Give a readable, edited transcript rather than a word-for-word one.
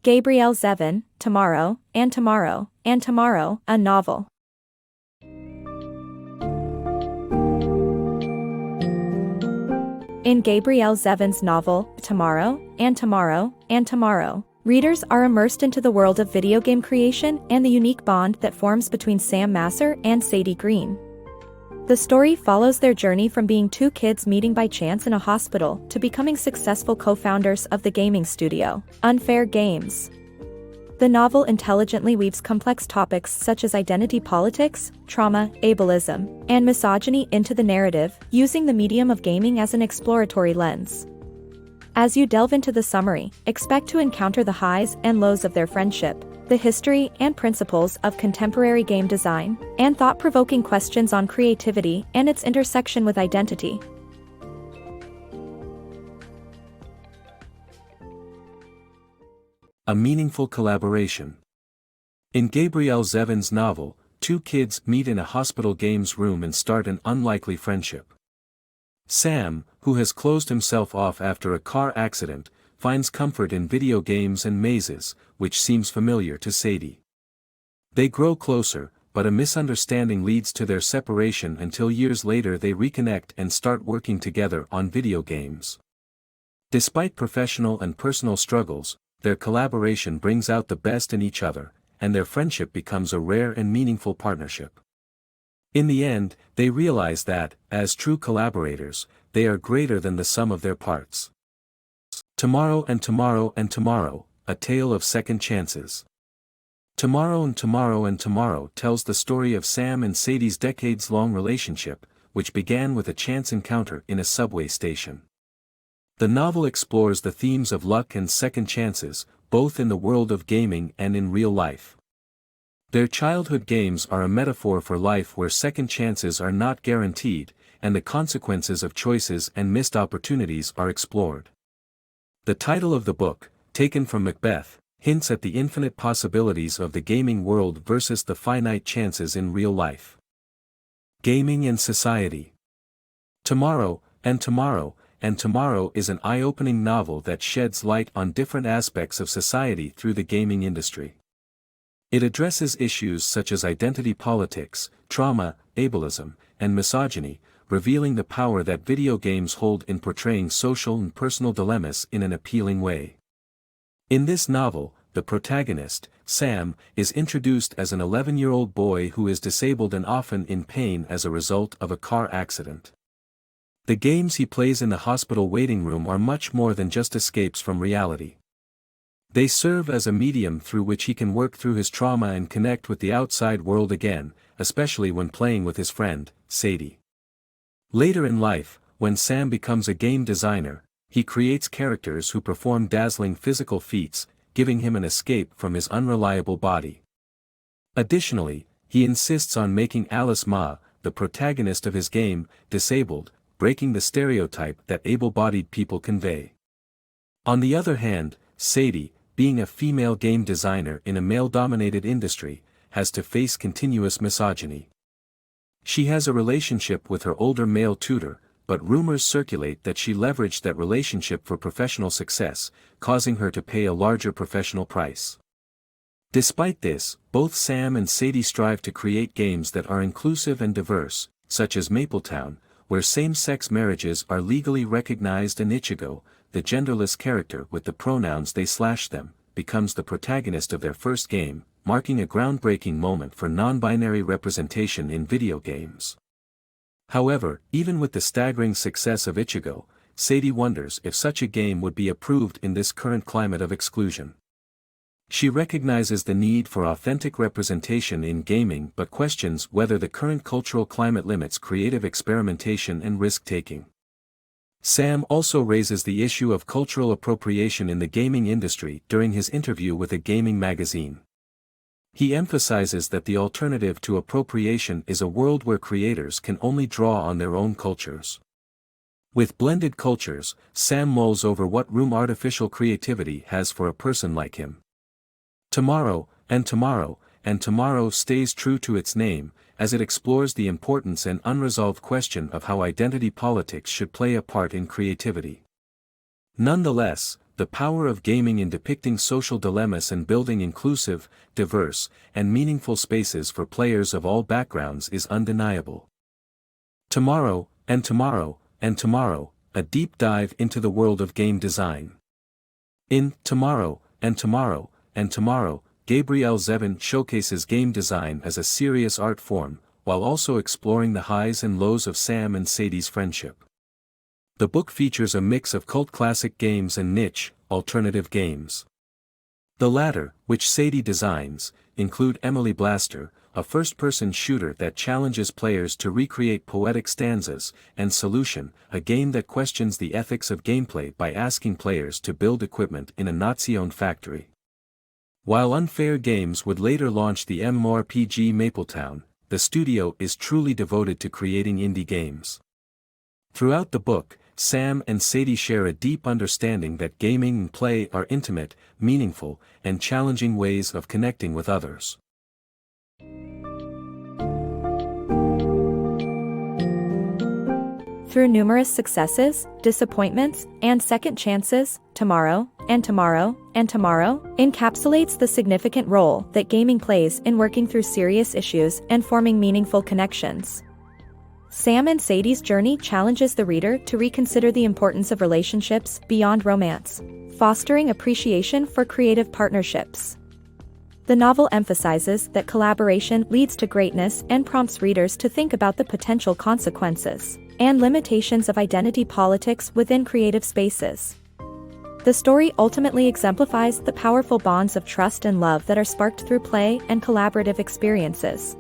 Gabrielle Zevin, Tomorrow, and Tomorrow, and Tomorrow, a novel. In Gabrielle Zevin's novel, Tomorrow, and Tomorrow, and Tomorrow, readers are immersed into the world of video game creation and the unique bond that forms between Sam Masser and Sadie Green. The story follows their journey from being two kids meeting by chance in a hospital to becoming successful co-founders of the gaming studio, Unfair Games. The novel intelligently weaves complex topics such as identity politics, trauma, ableism, and misogyny into the narrative, using the medium of gaming as an exploratory lens. As you delve into the summary, expect to encounter the highs and lows of their friendship, the history and principles of contemporary game design, and thought-provoking questions on creativity and its intersection with identity. A meaningful collaboration. In Gabrielle Zevin's novel, two kids meet in a hospital games room and start an unlikely friendship. Sam, who has closed himself off after a car accident, finds comfort in video games and mazes, which seems familiar to Sadie. They grow closer, but a misunderstanding leads to their separation until years later they reconnect and start working together on video games. Despite professional and personal struggles, their collaboration brings out the best in each other, and their friendship becomes a rare and meaningful partnership. In the end, they realize that, as true collaborators, they are greater than the sum of their parts. Tomorrow and Tomorrow and Tomorrow, a tale of second chances. Tomorrow and Tomorrow and Tomorrow tells the story of Sam and Sadie's decades-long relationship, which began with a chance encounter in a subway station. The novel explores the themes of luck and second chances, both in the world of gaming and in real life. Their childhood games are a metaphor for life where second chances are not guaranteed, and the consequences of choices and missed opportunities are explored. The title of the book, taken from Macbeth, hints at the infinite possibilities of the gaming world versus the finite chances in real life. Gaming and society. Tomorrow, and Tomorrow, and Tomorrow is an eye-opening novel that sheds light on different aspects of society through the gaming industry. It addresses issues such as identity politics, trauma, ableism, and misogyny, revealing the power that video games hold in portraying social and personal dilemmas in an appealing way. In this novel, the protagonist, Sam, is introduced as an 11-year-old boy who is disabled and often in pain as a result of a car accident. The games he plays in the hospital waiting room are much more than just escapes from reality. They serve as a medium through which he can work through his trauma and connect with the outside world again, especially when playing with his friend, Sadie. Later in life, when Sam becomes a game designer, he creates characters who perform dazzling physical feats, giving him an escape from his unreliable body. Additionally, he insists on making Alice Ma, the protagonist of his game, disabled, breaking the stereotype that able-bodied people convey. On the other hand, Sadie, being a female game designer in a male-dominated industry, has to face continuous misogyny. She has a relationship with her older male tutor, but rumors circulate that she leveraged that relationship for professional success, causing her to pay a larger professional price. Despite this, both Sam and Sadie strive to create games that are inclusive and diverse, such as Mapletown, where same-sex marriages are legally recognized, and Ichigo, the genderless character with the pronouns they/them, becomes the protagonist of their first game, marking a groundbreaking moment for non-binary representation in video games. However, even with the staggering success of Ichigo, Sadie wonders if such a game would be approved in this current climate of exclusion. She recognizes the need for authentic representation in gaming but questions whether the current cultural climate limits creative experimentation and risk-taking. Sam also raises the issue of cultural appropriation in the gaming industry during his interview with a gaming magazine. He emphasizes that the alternative to appropriation is a world where creators can only draw on their own cultures. With blended cultures, Sam mulls over what room artificial creativity has for a person like him. Tomorrow, and Tomorrow, and Tomorrow stays true to its name, as it explores the importance and unresolved question of how identity politics should play a part in creativity. Nonetheless, the power of gaming in depicting social dilemmas and building inclusive, diverse, and meaningful spaces for players of all backgrounds is undeniable. Tomorrow, and tomorrow, and tomorrow, a deep dive into the world of game design. In Tomorrow, and Tomorrow, and Tomorrow, Gabrielle Zevin showcases game design as a serious art form, while also exploring the highs and lows of Sam and Sadie's friendship. The book features a mix of cult classic games and niche, alternative games. The latter, which Sadie designs, include Emily Blaster, a first-person shooter that challenges players to recreate poetic stanzas, and Solution, a game that questions the ethics of gameplay by asking players to build equipment in a Nazi-owned factory. While Unfair Games would later launch the MMORPG Mapletown, the studio is truly devoted to creating indie games. Throughout the book, Sam and Sadie share a deep understanding that gaming and play are intimate, meaningful, and challenging ways of connecting with others. Through numerous successes, disappointments, and second chances, Tomorrow, and Tomorrow, and Tomorrow encapsulates the significant role that gaming plays in working through serious issues and forming meaningful connections. Sam and Sadie's journey challenges the reader to reconsider the importance of relationships beyond romance, fostering appreciation for creative partnerships. The novel emphasizes that collaboration leads to greatness and prompts readers to think about the potential consequences and limitations of identity politics within creative spaces. The story ultimately exemplifies the powerful bonds of trust and love that are sparked through play and collaborative experiences,